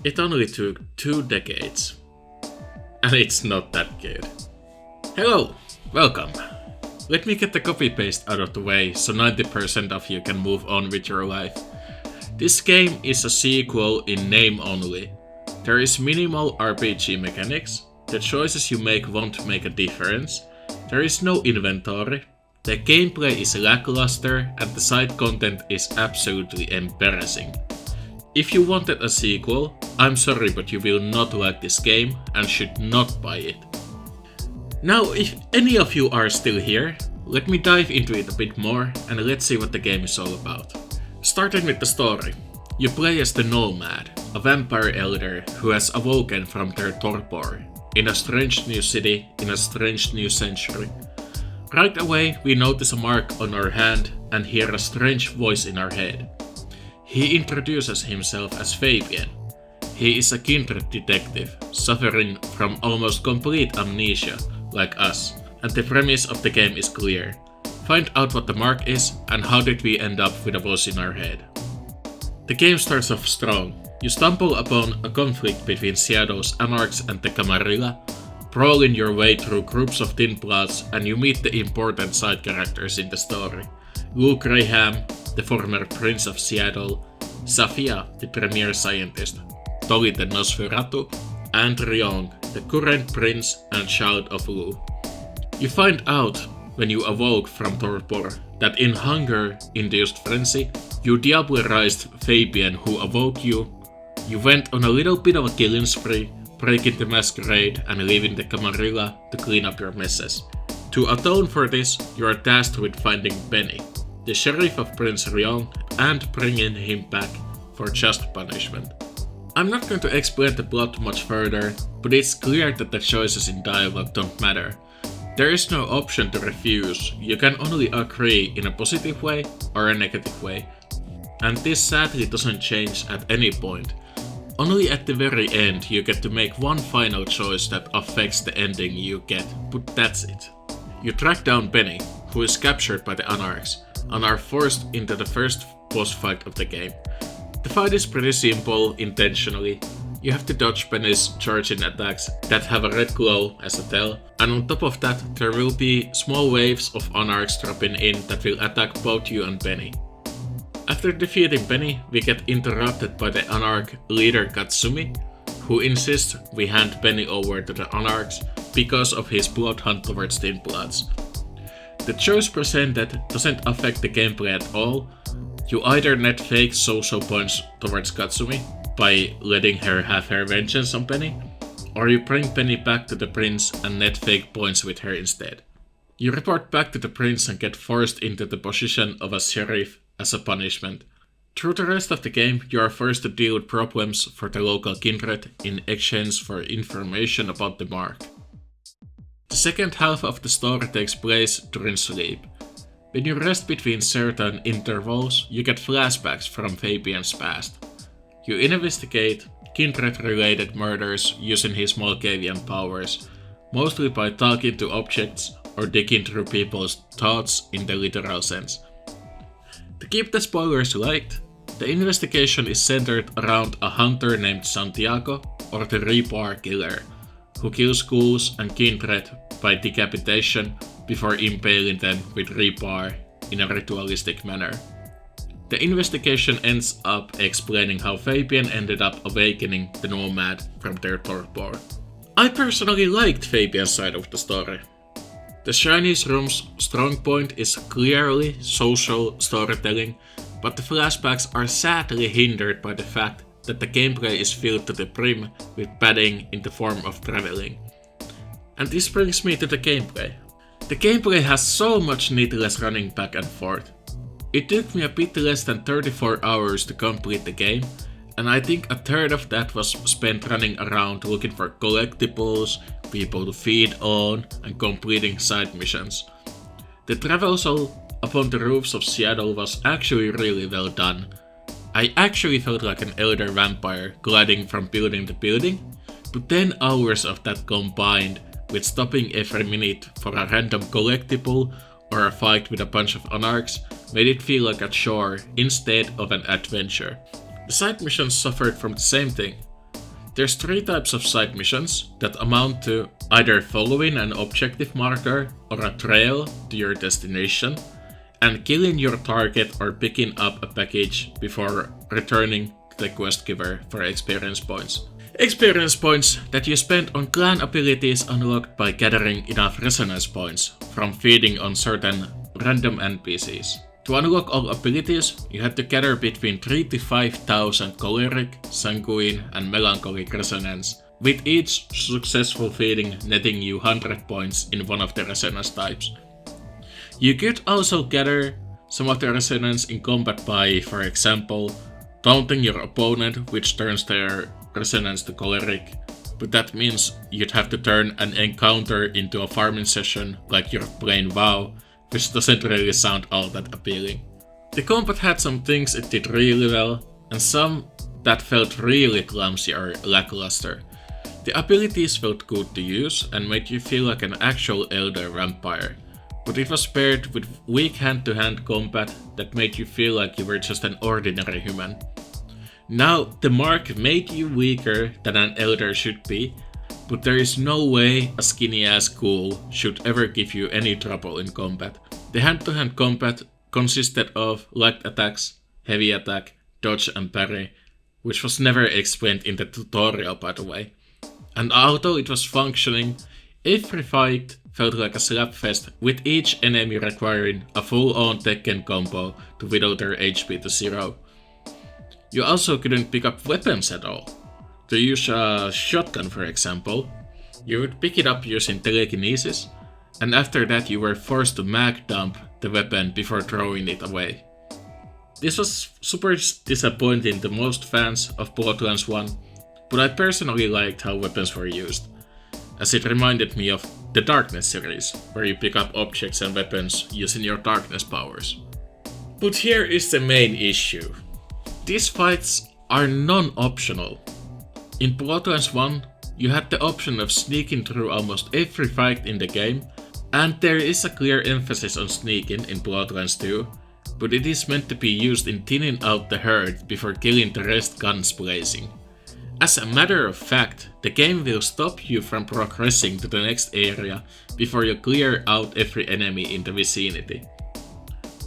It only took 2 decades, and it's not that good. Hello, welcome. Let me get the copy paste out of the way so 90% of you can move on with your life. This game is a sequel in name only. There is minimal RPG mechanics, the choices you make won't make a difference, there is no inventory, the gameplay is lackluster, and the side content is absolutely embarrassing. If you wanted a sequel, I'm sorry, but you will not like this game and should not buy it. Now, if any of you are still here, let me dive into it a bit more and let's see what the game is all about. Starting with the story, you play as the Nomad, a vampire elder who has awoken from their torpor in a strange new city in a strange new century. Right away, we notice a mark on our hand and hear a strange voice in our head. He introduces himself as Fabian. He is a kindred detective, suffering from almost complete amnesia, like us, and the premise of the game is clear. Find out what the mark is and how did we end up with a voice in our head. The game starts off strong. You stumble upon a conflict between Seattle's Anarchs and the Camarilla, brawling your way through groups of thin bloods, and you meet the important side characters in the story. Lou Graham, the former Prince of Seattle, Safia, the premier scientist, Tolly the Nosferatu, and Ryong, the current prince and child of Lou. You find out when you awoke from torpor that in hunger-induced frenzy, you diablerized Fabian who awoke you. You went on a little bit of a killing spree, breaking the masquerade and leaving the Camarilla to clean up your messes. To atone for this, you are tasked with finding Benny, the sheriff of Prince Ryong, and bringing him back for just punishment. I'm not going to explain the plot much further, but it's clear that the choices in dialogue don't matter. There is no option to refuse, you can only agree in a positive way or a negative way. And this sadly doesn't change at any point. Only at the very end you get to make one final choice that affects the ending you get, but that's it. You track down Benny, who is captured by the Anarchs, and are forced into the first boss fight of the game. The fight is pretty simple intentionally. You have to dodge Benny's charging attacks that have a red glow as a tell, and on top of that there will be small waves of Anarchs dropping in that will attack both you and Benny. After defeating Benny, we get interrupted by the Anarch leader Katsumi, who insists we hand Benny over to the Anarchs because of his blood hunt towards Thin Bloods. The choice presented doesn't affect the gameplay at all. You either net fake social points towards Katsumi by letting her have her vengeance on Benny, or you bring Benny back to the prince and net fake points with her instead. You report back to the prince and get forced into the position of a sheriff as a punishment. Through the rest of the game, you are forced to deal with problems for the local kindred in exchange for information about the mark. The second half of the story takes place during sleep. When you rest between certain intervals, you get flashbacks from Fabian's past. You investigate kindred-related murders using his Malkavian powers, mostly by talking to objects or digging through people's thoughts in the literal sense. To keep the spoilers light, the investigation is centered around a hunter named Santiago, or the Rebar Killer, who kills ghouls and kindred by decapitation before impaling them with rebar in a ritualistic manner. The investigation ends up explaining how Fabian ended up awakening the Nomad from their torpor. I personally liked Fabian's side of the story. The Chinese room's strong point is clearly social storytelling, but the flashbacks are sadly hindered by the fact that the gameplay is filled to the brim with padding in the form of traveling. And this brings me to the gameplay. The gameplay has so much needless running back and forth. It took me a bit less than 34 hours to complete the game, and I think a third of that was spent running around looking for collectibles, people to feed on, and completing side missions. The traversal upon the roofs of Seattle was actually really well done. I actually felt like an elder vampire gliding from building to building, but 10 hours of that combined with stopping every minute for a random collectible or a fight with a bunch of Anarchs made it feel like a chore instead of an adventure. The side missions suffered from the same thing. There's 3 types of side missions that amount to either following an objective marker or a trail to your destination, and killing your target or picking up a package before returning to the quest giver for experience points. Experience points that you spend on clan abilities unlocked by gathering enough resonance points from feeding on certain random NPCs. To unlock all abilities, you had to gather between 3,000 to 5,000 Choleric, Sanguine and Melancholic resonance, with each successful feeding netting you 100 points in one of the resonance types. You could also gather some of the resonance in combat by, for example, taunting your opponent, which turns their resonance to Choleric, but that means you'd have to turn an encounter into a farming session like you're playing WoW, which doesn't really sound all that appealing. The combat had some things it did really well, and some that felt really clumsy or lackluster. The abilities felt good to use and made you feel like an actual elder vampire, but it was paired with weak hand-to-hand combat that made you feel like you were just an ordinary human. Now, the mark made you weaker than an elder should be, but there is no way a skinny ass ghoul should ever give you any trouble in combat. The hand-to-hand combat consisted of light attacks, heavy attack, dodge and parry, which was never explained in the tutorial by the way. And although it was functioning, every fight felt like a slapfest, with each enemy requiring a full-on Tekken combo to whittle their HP to 0. You also couldn't pick up weapons at all. To use a shotgun for example, you would pick it up using telekinesis, and after that you were forced to mag dump the weapon before throwing it away. This was super disappointing to most fans of Bloodlines 1, but I personally liked how weapons were used, as it reminded me of the Darkness series, where you pick up objects and weapons using your darkness powers. But here is the main issue. These fights are non-optional. In Bloodlines 1, you had the option of sneaking through almost every fight in the game, and there is a clear emphasis on sneaking in Bloodlines 2, but it is meant to be used in thinning out the herd before killing the rest guns blazing. As a matter of fact, the game will stop you from progressing to the next area before you clear out every enemy in the vicinity.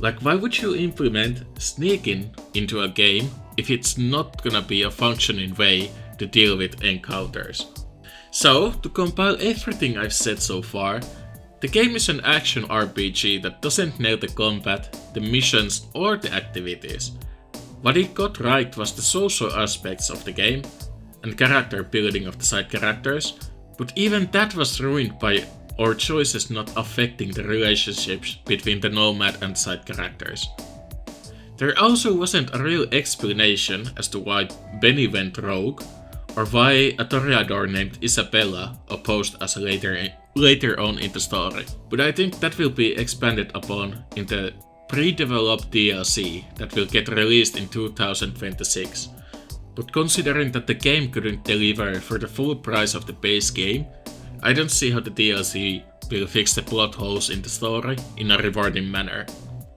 Like, why would you implement sneaking into a game if it's not gonna be a functioning way to deal with encounters? So, to compile everything I've said so far, the game is an action RPG that doesn't nail the combat, the missions or the activities. What it got right was the social aspects of the game and character building of the side characters, but even that was ruined by our choices not affecting the relationships between the nomad and side characters. There also wasn't a real explanation as to why Benny went rogue, or why a Toreador named Isabella opposed us later on in the story, but I think that will be expanded upon in the pre-developed DLC that will get released in 2026. But considering that the game couldn't deliver for the full price of the base game, I don't see how the DLC will fix the plot holes in the story in a rewarding manner.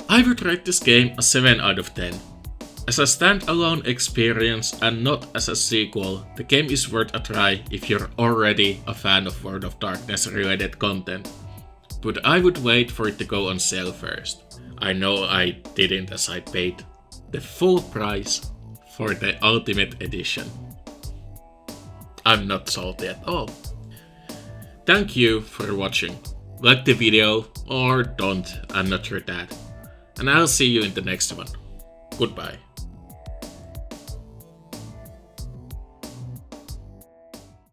I would rate this game a 7 out of 10. As a standalone experience and not as a sequel, the game is worth a try if you're already a fan of World of Darkness related content. But I would wait for it to go on sale first. I know I didn't, as I paid the full price for the Ultimate Edition. I'm not salty at all. Thank you for watching. Like the video or don't, I'm not your dad. And I'll see you in the next one. Goodbye.